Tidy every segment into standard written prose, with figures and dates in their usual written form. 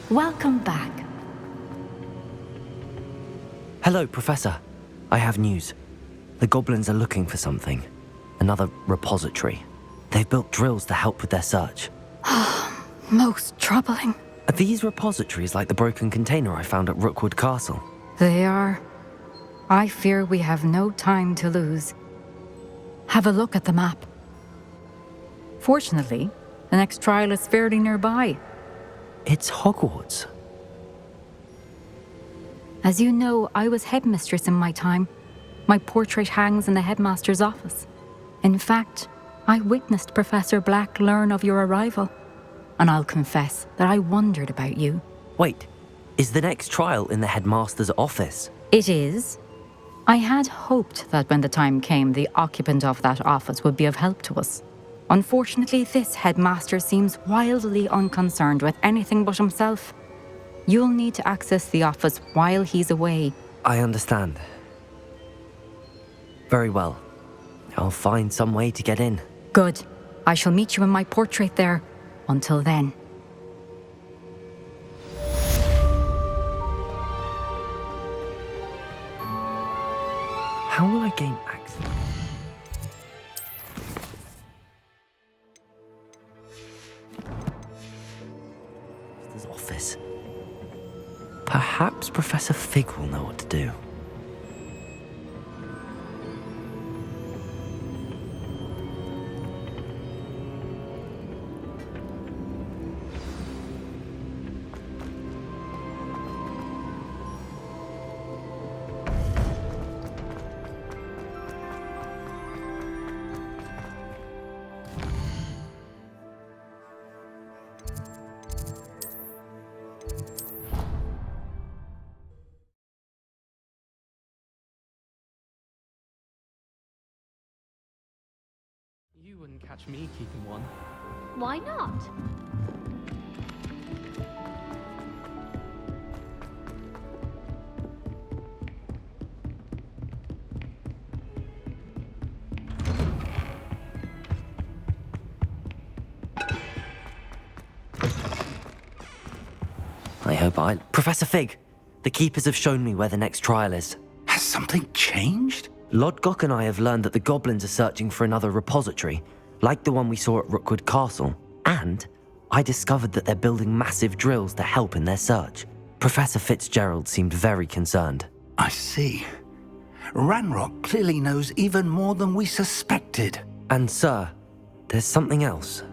Welcome back. Hello, Professor. I have news. The goblins are looking for something. Another repository. They've built drills to help with their search. Most troubling. Are these repositories like the broken container I found at Rookwood Castle? They are. I fear we have no time to lose. Have a look at the map. Fortunately, the next trial is fairly nearby. It's Hogwarts. As you know, I was headmistress in my time. My portrait hangs in the headmaster's office. In fact, I witnessed Professor Black learn of your arrival. And I'll confess that I wondered about you. Wait, is the next trial in the headmaster's office? It is. I had hoped that when the time came, the occupant of that office would be of help to us. Unfortunately, this headmaster seems wildly unconcerned with anything but himself. You'll need to access the office while he's away. I understand. Very well. I'll find some way to get in. Good. I shall meet you in my portrait there. Until then. How will I gain access? His office. Perhaps Professor Fig will know what to do. You wouldn't catch me keeping one. Why not? Professor Fig, the Keepers have shown me where the next trial is. Has something changed? Lodgok and I have learned that the goblins are searching for another repository, like the one we saw at Rookwood Castle. And I discovered that they're building massive drills to help in their search. Professor Fitzgerald seemed very concerned. I see. Ranrock clearly knows even more than we suspected. And sir, there's something else.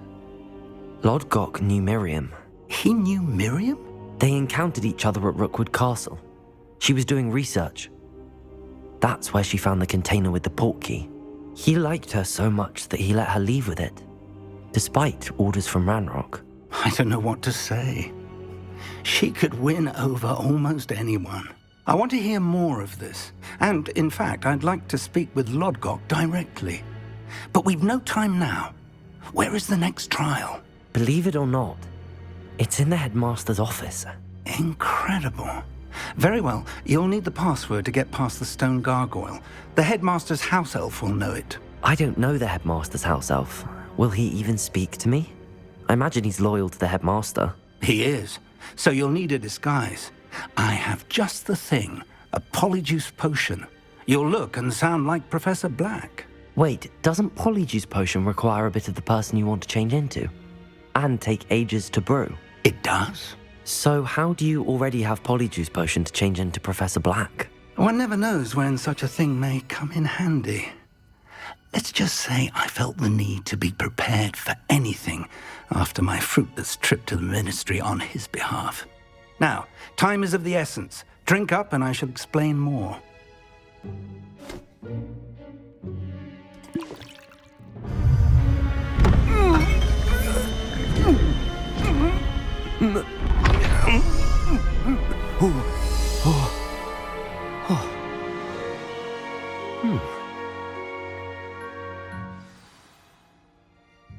Lodgok knew Miriam. He knew Miriam? They encountered each other at Rookwood Castle. She was doing research. That's where she found the container with the portkey. He liked her so much that he let her leave with it, despite orders from Ranrock. I don't know what to say. She could win over almost anyone. I want to hear more of this. And, in fact, I'd like to speak with Lodgok directly. But we've no time now. Where is the next trial? Believe it or not, it's in the headmaster's office. Incredible. Very well, you'll need the password to get past the stone gargoyle. The headmaster's house elf will know it. I don't know the headmaster's house elf. Will he even speak to me? I imagine he's loyal to the headmaster. He is, so you'll need a disguise. I have just the thing, a Polyjuice potion. You'll look and sound like Professor Black. Wait, doesn't Polyjuice potion require a bit of the person you want to change into? And take ages to brew? It does. So how do you already have Polyjuice potion to change into Professor Black? One never knows when such a thing may come in handy. Let's just say I felt the need to be prepared for anything after my fruitless trip to the ministry on his behalf. Now, time is of the essence. Drink up and I shall explain more.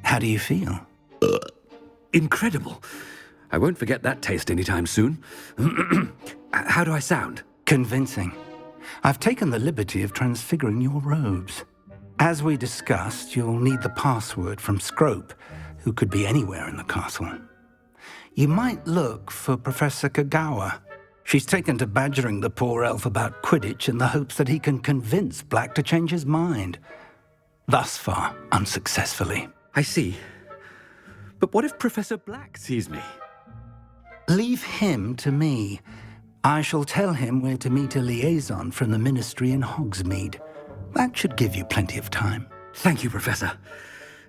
How do you feel? Incredible. I won't forget that taste anytime soon. How do I sound? Convincing. I've taken the liberty of transfiguring your robes. As we discussed, you'll need the password from Scrope, who could be anywhere in the castle. You might look for Professor Kagawa. She's taken to badgering the poor elf about Quidditch in the hopes that he can convince Black to change his mind. Thus far, unsuccessfully. I see. But what if Professor Black sees me? Leave him to me. I shall tell him where to meet a liaison from the Ministry in Hogsmeade. That should give you plenty of time. Thank you, Professor.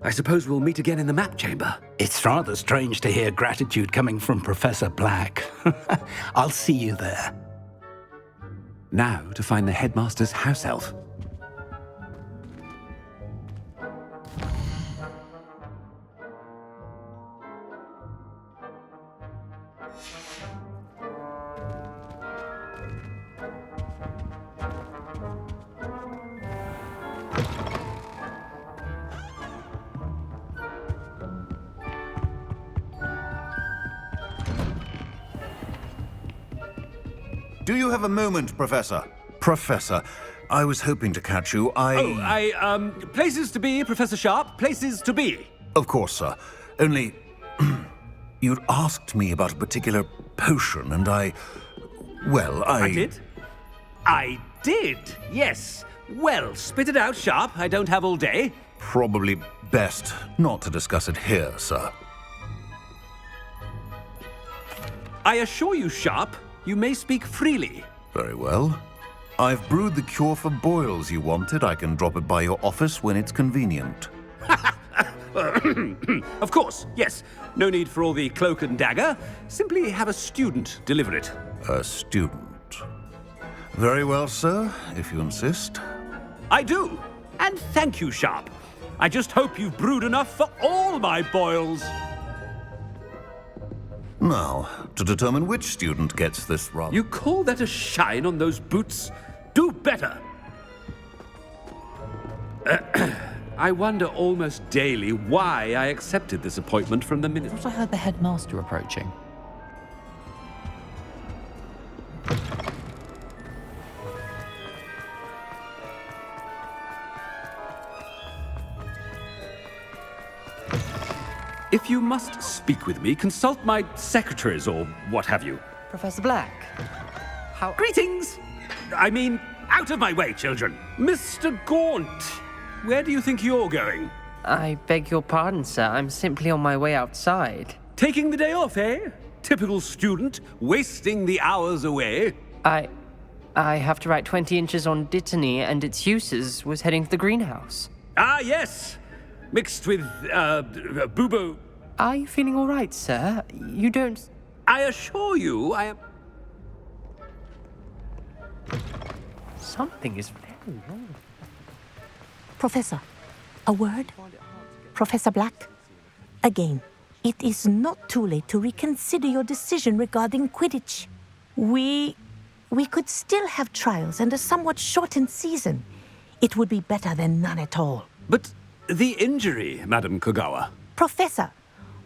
I suppose we'll meet again in the map chamber. It's rather strange to hear gratitude coming from Professor Black. I'll see you there. Now to find the headmaster's house elf. Do you have a moment, Professor? Professor, I was hoping to catch you. Places to be, Professor Sharp, places to be. Of course, sir. Only, you'd asked me about a particular potion, and I did? I did, yes. Well, spit it out, Sharp. I don't have all day. Probably best not to discuss it here, sir. I assure you, Sharp, you may speak freely. Very well. I've brewed the cure for boils you wanted. I can drop it by your office when it's convenient. Of course, yes. No need for all the cloak and dagger. Simply have a student deliver it. A student. Very well, sir, if you insist. I do. And thank you, Sharp. I just hope you've brewed enough for all my boils. Now, to determine which student gets this run. You call that a shine on those boots? Do better. I wonder almost daily why I accepted this appointment from the minister. I thought I heard the headmaster approaching. If you must speak with me, consult my secretaries or what have you. Professor Black, how... Greetings! I mean, out of my way, children. Mr. Gaunt, where do you think you're going? I beg your pardon, sir. I'm simply on my way outside. Taking the day off, eh? Typical student, wasting the hours away. I have to write 20 inches on Dittany and its uses. Was heading to the greenhouse. Ah, yes. Mixed with, Bubo. Are you feeling all right, sir? You don't... I assure you, I am... Something is very wrong. Professor, a word? Professor Black? Again, it is not too late to reconsider your decision regarding Quidditch. We could still have trials and a somewhat shortened season. It would be better than none at all. But the injury, Madam Kagawa. Professor,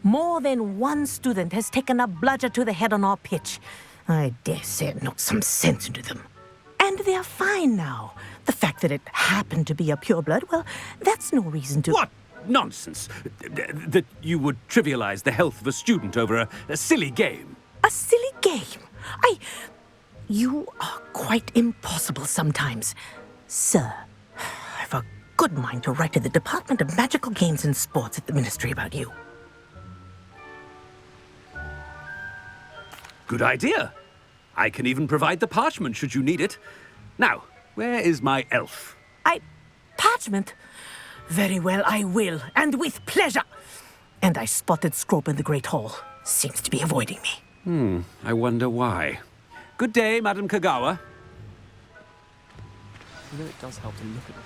more than one student has taken a bludger to the head on our pitch. I dare say it knocked some sense into them. And they're fine now. The fact that it happened to be a pureblood, well, that's no reason to... What nonsense! That you would trivialize the health of a student over a silly game. A silly game? You are quite impossible sometimes. Sir, I've a good mind to write to the Department of Magical Games and Sports at the Ministry about you. Good idea. I can even provide the parchment should you need it. Now, where is my elf? Parchment? Very well, I will, and with pleasure. And I spotted Scrope in the Great Hall. Seems to be avoiding me. I wonder why. Good day, Madam Kagawa. You know, it does help to look at it.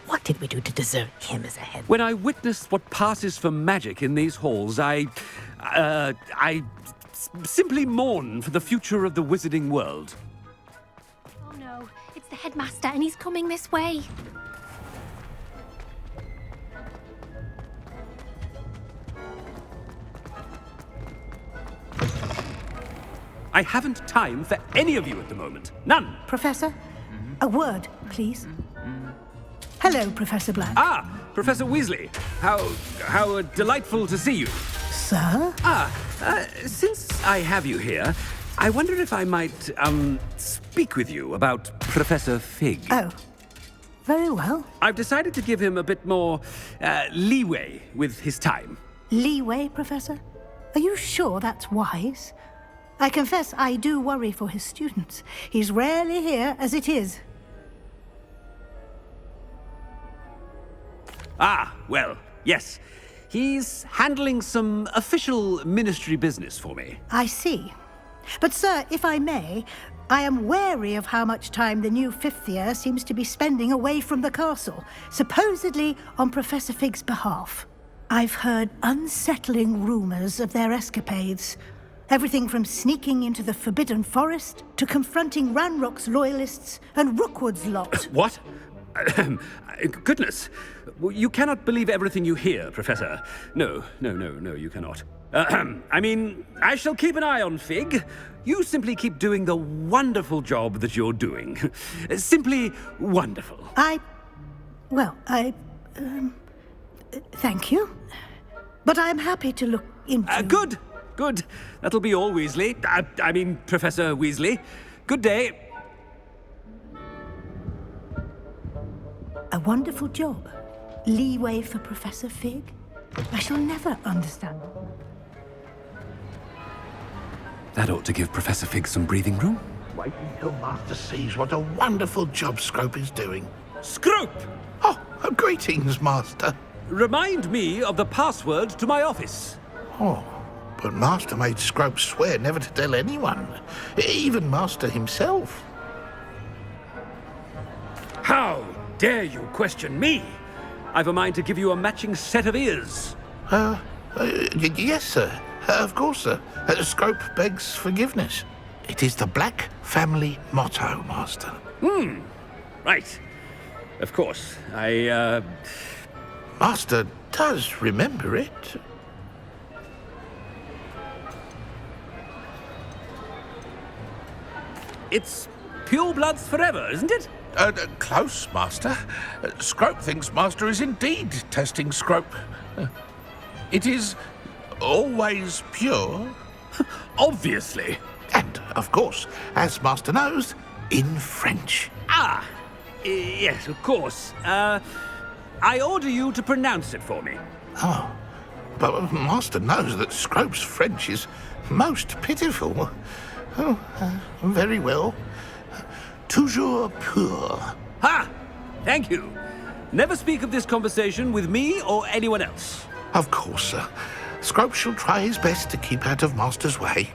What did we do to deserve him as a head? When I witnessed what passes for magic in these halls, I simply mourn for the future of the wizarding world. Oh no, it's the headmaster and he's coming this way. I haven't time for any of you at the moment. None. Professor, a word, please. Hello, Professor Black. Ah, Professor Weasley. How delightful to see you. Sir? Since I have you here, I wonder if I might, speak with you about Professor Fig. Oh, very well. I've decided to give him a bit more, leeway with his time. Leeway, Professor? Are you sure that's wise? I confess I do worry for his students. He's rarely here as it is. Ah, well, yes. He's handling some official ministry business for me. I see. But, sir, if I may, I am wary of how much time the new fifth year seems to be spending away from the castle, supposedly on Professor Fig's behalf. I've heard unsettling rumors of their escapades. Everything from sneaking into the Forbidden Forest to confronting Ranrock's loyalists and Rookwood's lot. What? Goodness. You cannot believe everything you hear, Professor. No, you cannot. I mean, I shall keep an eye on Fig. You simply keep doing the wonderful job that you're doing. Simply wonderful. Thank you. But I'm happy to look into... Good. That'll be all, Weasley. I mean, Professor Weasley. Good day. A wonderful job. Leeway for Professor Fig? I shall never understand. That ought to give Professor Fig some breathing room. Wait until Master sees what a wonderful job Scrope is doing. Scrope! Oh, greetings, Master. Remind me of the password to my office. Oh, but Master made Scrope swear never to tell anyone, even Master himself. How dare you question me? I've a mind to give you a matching set of ears. Yes, sir. Of course, sir. Scrope begs forgiveness. It is the Black family motto, Master. Right. Of course. Master does remember it. It's pure bloods forever, isn't it? Close, Master. Scrope thinks Master is indeed testing Scrope. It is always pure. Obviously. And, of course, as Master knows, in French. Yes, of course. I order you to pronounce it for me. Oh, but Master knows that Scrope's French is most pitiful. Oh, very well. Toujours pur. Ha! Thank you. Never speak of this conversation with me or anyone else. Of course, sir. Scrope shall try his best to keep out of Master's way.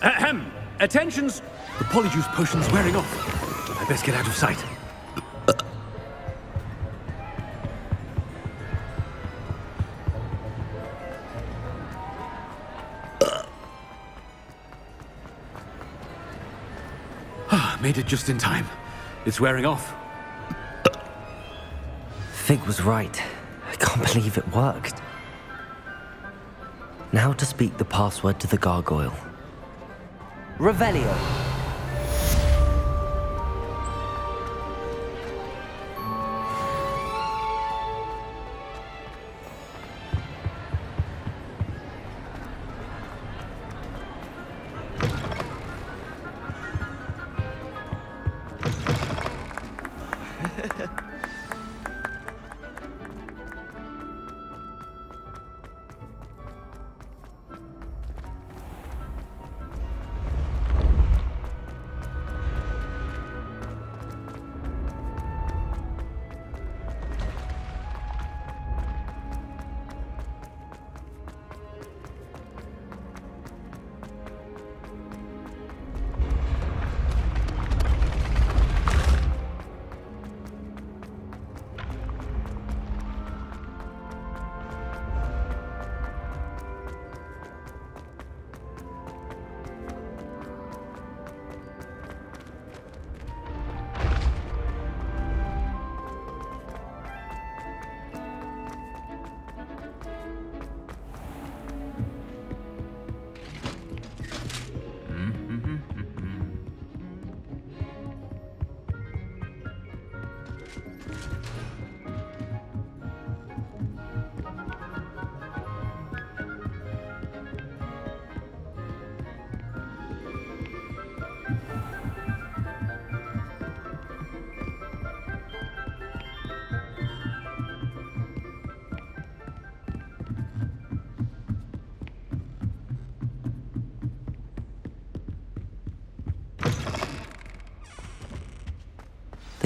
Ahem. Attentions. The Polyjuice potion's wearing off. I best get out of sight. Made it just in time. It's wearing off. Fig was right. I can't believe it worked. Now to speak the password to the gargoyle. Revelio.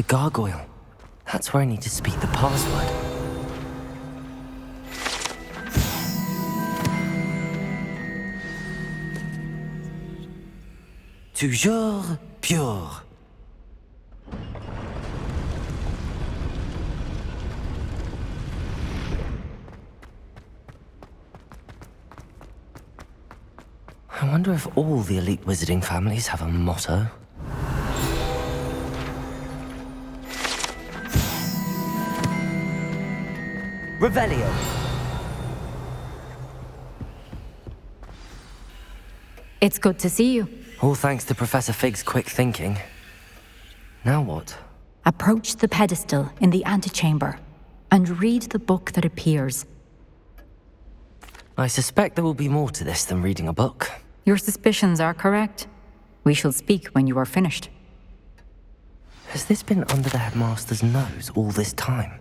the gargoyle. That's where I need to speak the password. Toujours pure. I wonder if all the elite wizarding families have a motto. Revelio. It's good to see you. All thanks to Professor Fig's quick thinking. Now what? Approach the pedestal in the antechamber and read the book that appears. I suspect there will be more to this than reading a book. Your suspicions are correct. We shall speak when you are finished. Has this been under the headmaster's nose all this time?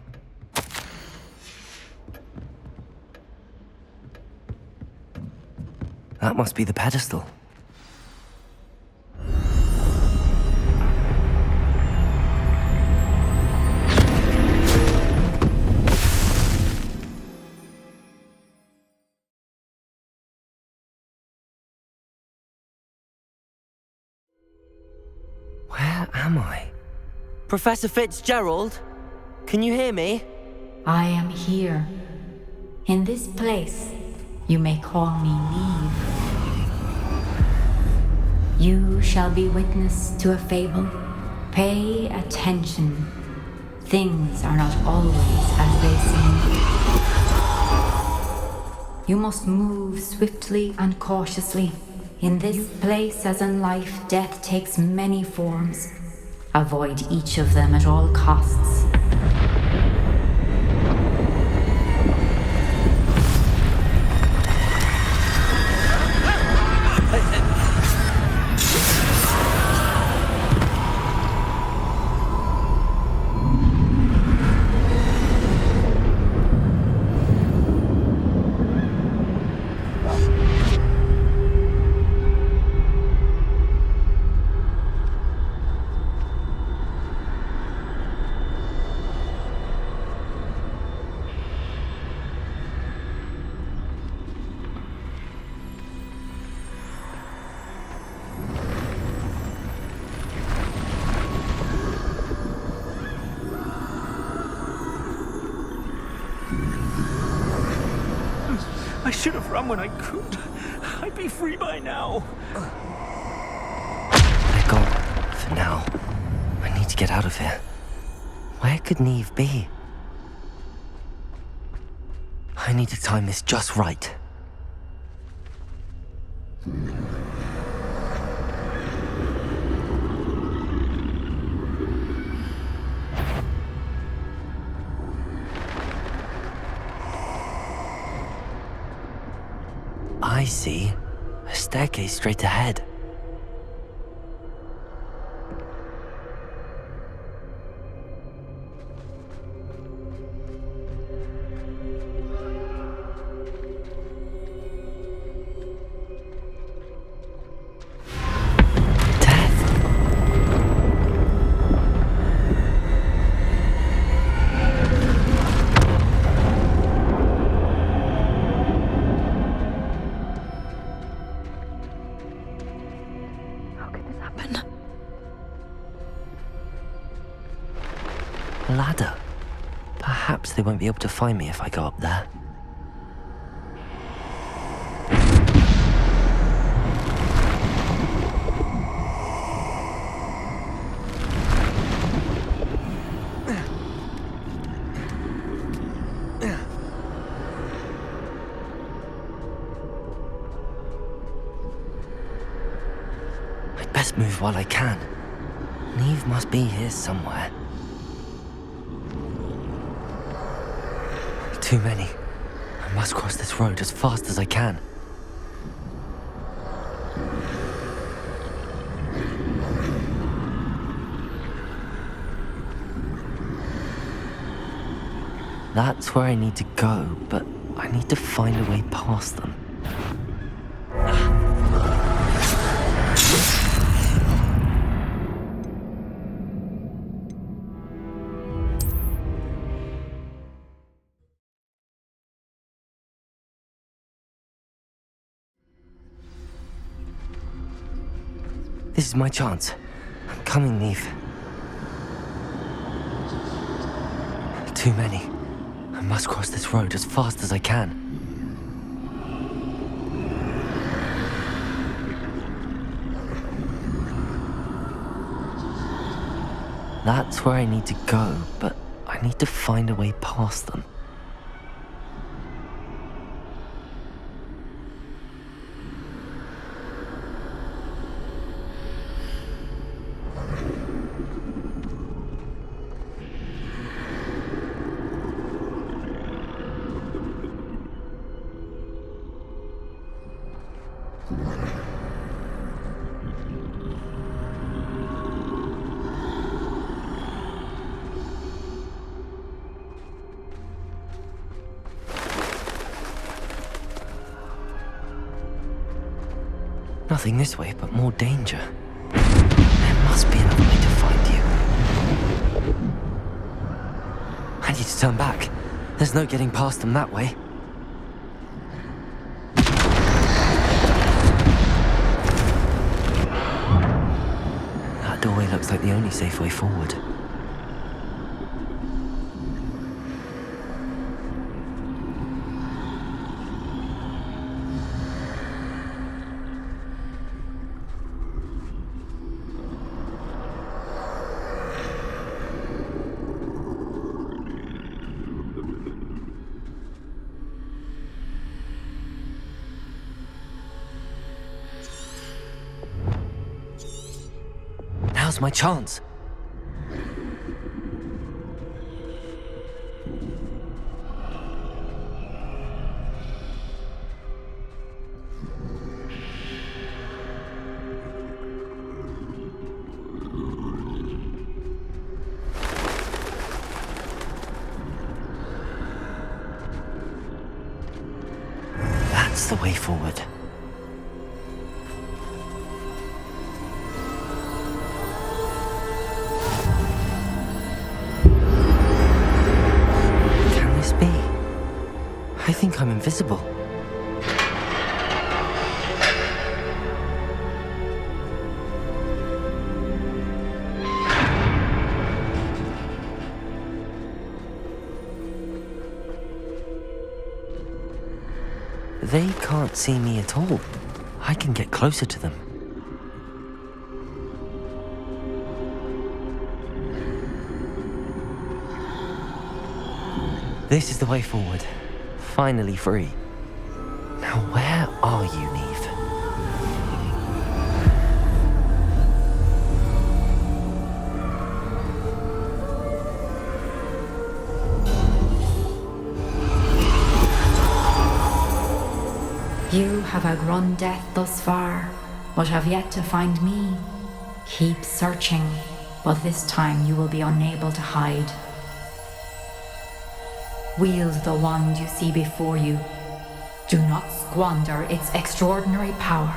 That must be the pedestal. Where am I? Professor Fitzgerald? Can you hear me? I am here. In this place, you may call me Niamh. You shall be witness to a fable. Pay attention. Things are not always as they seem. You must move swiftly and cautiously. In this place, as in life, death takes many forms. Avoid each of them at all costs. I should have run when I could. I'd be free by now. They're gone. For now. I need to get out of here. Where could Niamh be? I need to time this just right. I see. A staircase straight ahead. A ladder. Perhaps they won't be able to find me if I go up there. I'd best move while I can. Niamh must be here somewhere. Too many. I must cross this road as fast as I can. That's where I need to go, but I need to find a way past them. This is my chance. I'm coming, Niamh. Too many. I must cross this road as fast as I can. That's where I need to go, but I need to find a way past them. Nothing this way, but more danger. There must be another way to find you. I need to turn back. There's no getting past them that way. That doorway looks like the only safe way forward. Now's my chance. That's the way forward. I think I'm invisible. They can't see me at all. I can get closer to them. This is the way forward. Finally free. Now where are you, Niamh? You have outrun death thus far, but have yet to find me. Keep searching, but this time you will be unable to hide. Wield the wand you see before you. Do not squander its extraordinary power.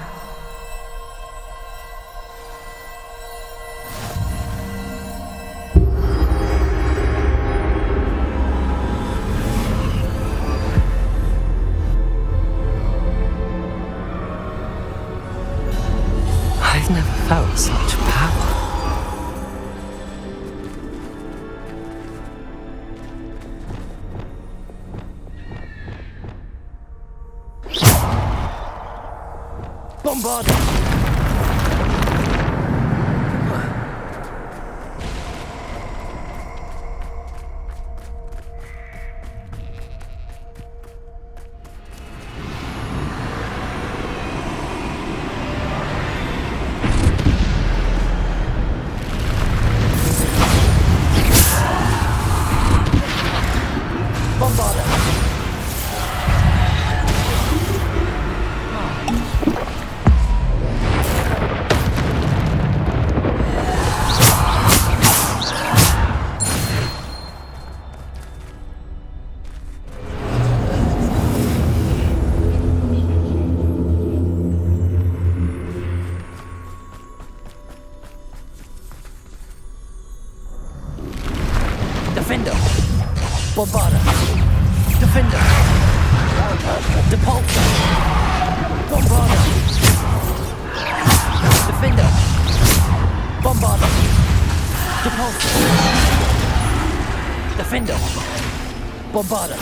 I've never felt such power. Bombard! Defender! Bombarda! Defender! Depulsor! Bombarda! Defender! Bombarder. Depulso. Defender. Bombarder.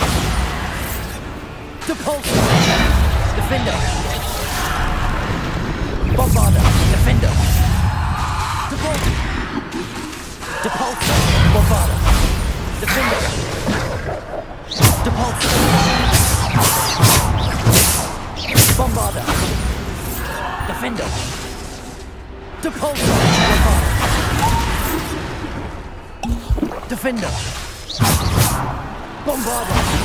Depulso. Defender. Bombarder. Defender. Depulso. Depulso. Bombarder. Defender. Depulso. Bombarder. Defender. Depulso. Bombarder. Defender. Bombarder.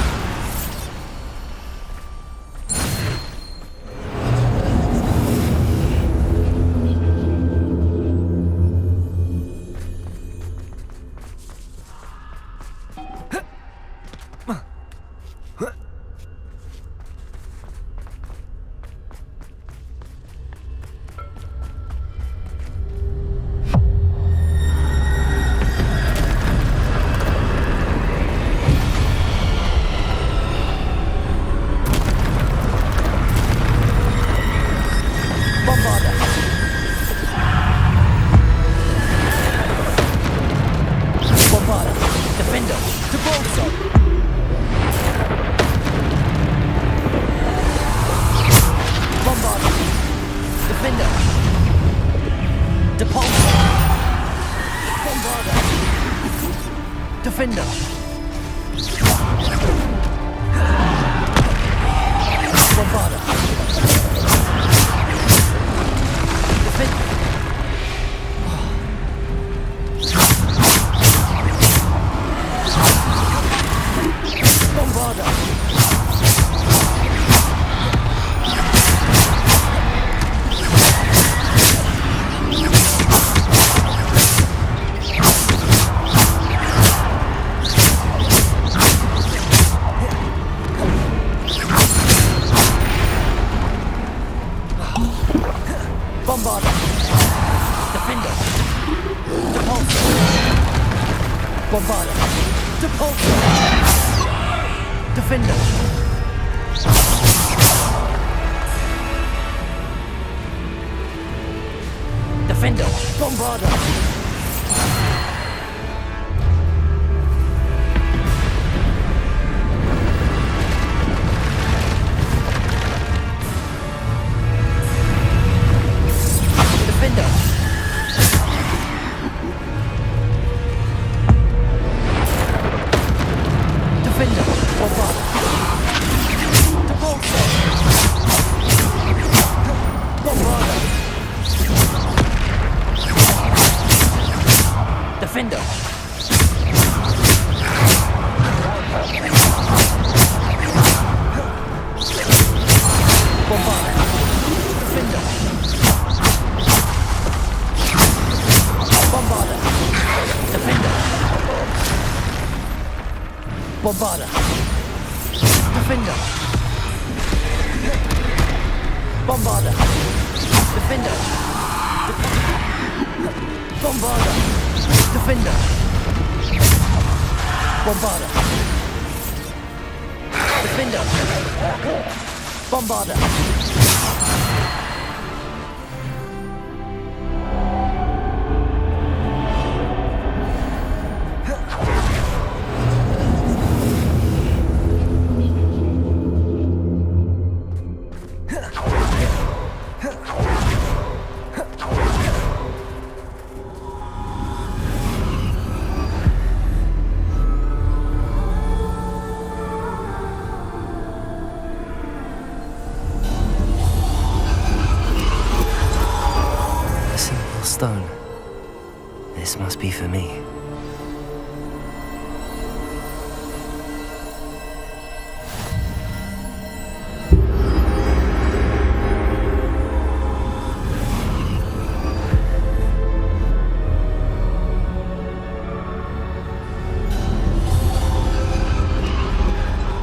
Defender. Bombarder. Defender. Bombarder. Bombarder. Defender. Depulso. Bombarder. Depulso. Defender. Defender. Bombarder. Defender. Defender. Bombarder. Depulso. Bombarder. Defender. Bombarder. Defender. Bombarder. Defender. Bombarder. Defender. Bombarder. Defender. Bombarder. Defender. Bombarder. Defender. Bombarder. Stone. This must be for me.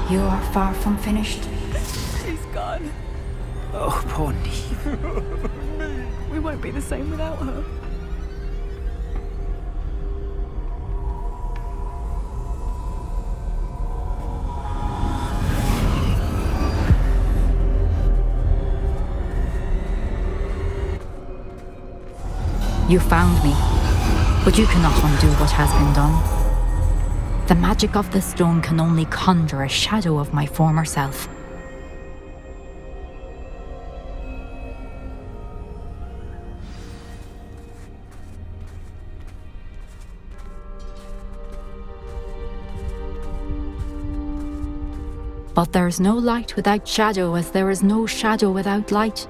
You are far from finished. She's gone. Oh, poor Niamh. We won't be the same without her. You found me, but you cannot undo what has been done. The magic of the stone can only conjure a shadow of my former self. But there is no light without shadow, as there is no shadow without light.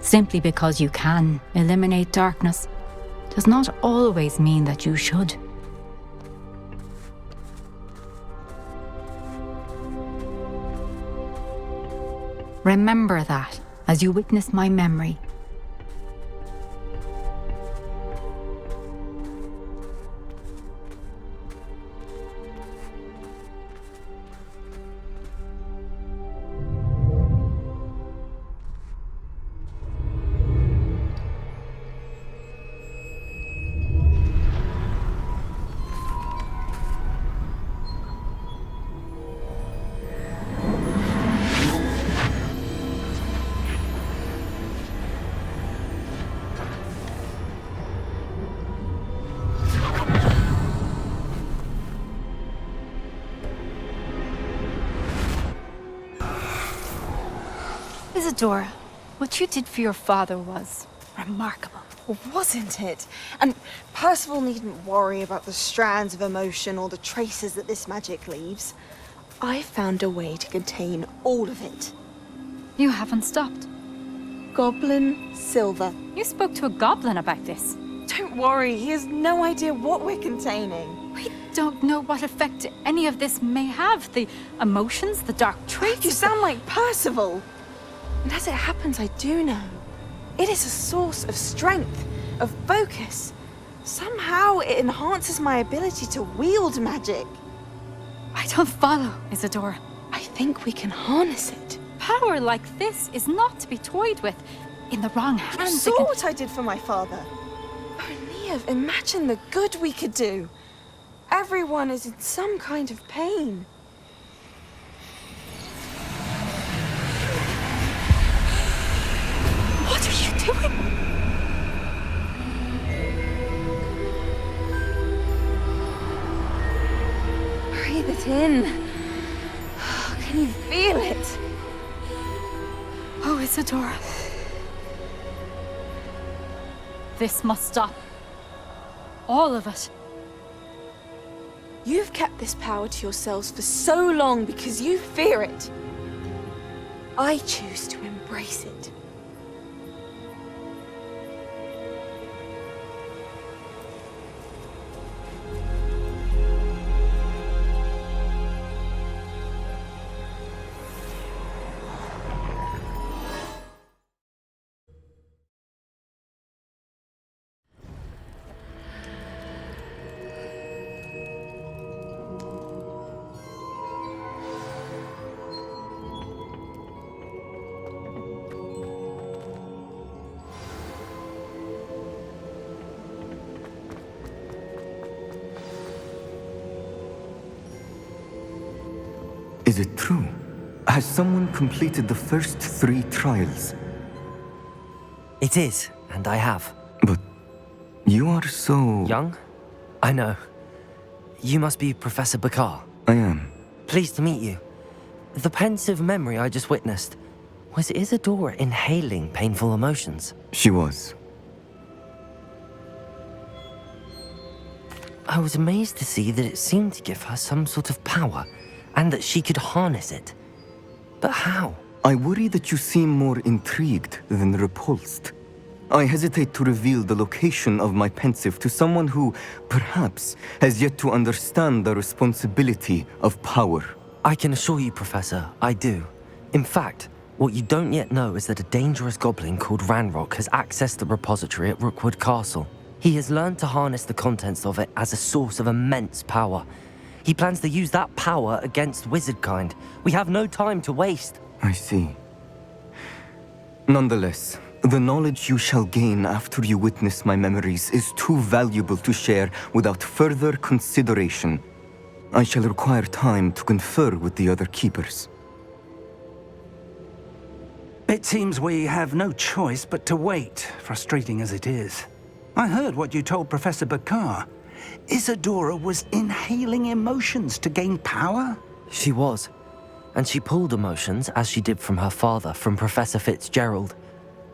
Simply because you can eliminate darkness does not always mean that you should. Remember that as you witness my memory. Isadora, what you did for your father was remarkable. Wasn't it? And Percival needn't worry about the strands of emotion or the traces that this magic leaves. I found a way to contain all of it. You haven't stopped. Goblin Silver. You spoke to a goblin about this. Don't worry, he has no idea what we're containing. We don't know what effect any of this may have. The emotions, the dark traits. You sound like Percival. And as it happens, I do know. It is a source of strength, of focus. Somehow it enhances my ability to wield magic. I don't follow, Isadora. I think we can harness it. Power like this is not to be toyed with. In the wrong hands, You saw what I did for my father. Oh, Niamh, imagine the good we could do. Everyone is in some kind of pain. What are you doing? Breathe it in. Can you feel it? Oh, Isadora. This must stop. All of it. You've kept this power to yourselves for so long because you fear it. I choose to embrace it. Is it true? Has someone completed the first 3 trials? It is, and I have. But you are so... Young? I know. You must be Professor Bakar. I am. Pleased to meet you. The pensive memory I just witnessed, was Isadora inhaling painful emotions? She was. I was amazed to see that it seemed to give her some sort of power, and that she could harness it. But how? I worry that you seem more intrigued than repulsed. I hesitate to reveal the location of my pensive to someone who, perhaps, has yet to understand the responsibility of power. I can assure you, Professor, I do. In fact, what you don't yet know is that a dangerous goblin called Ranrock has accessed the repository at Rookwood Castle. He has learned to harness the contents of it as a source of immense power. He plans to use that power against wizardkind. We have no time to waste. I see. Nonetheless, the knowledge you shall gain after you witness my memories is too valuable to share without further consideration. I shall require time to confer with the other keepers. It seems we have no choice but to wait, frustrating as it is. I heard what you told Professor Bakar. Isadora was inhaling emotions to gain power? She was. And she pulled emotions, as she did from her father, from Professor Fitzgerald,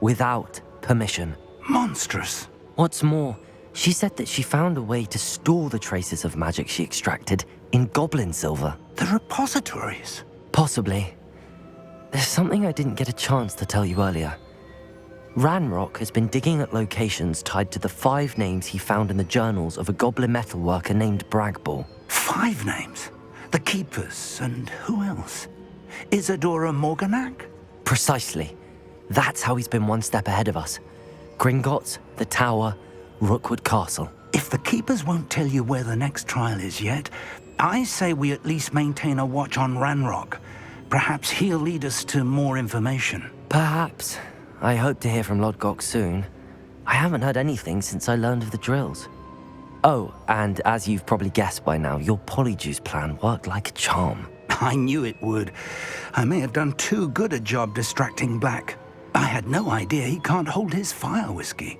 without permission. Monstrous. What's more, she said that she found a way to store the traces of magic she extracted in goblin silver. The repositories? Possibly. There's something I didn't get a chance to tell you earlier. Ranrock has been digging at locations tied to the 5 names he found in the journals of a goblin metalworker named Bragball. 5 names? The Keepers, and who else? Isadora Morganac? Precisely. That's how he's been one step ahead of us. Gringotts, the Tower, Rookwood Castle. If the Keepers won't tell you where the next trial is yet, I say we at least maintain a watch on Ranrock. Perhaps he'll lead us to more information. Perhaps. I hope to hear from Lodgok soon. I haven't heard anything since I learned of the drills. Oh, and as you've probably guessed by now, your Polyjuice plan worked like a charm. I knew it would. I may have done too good a job distracting Black. I had no idea he can't hold his fire whiskey.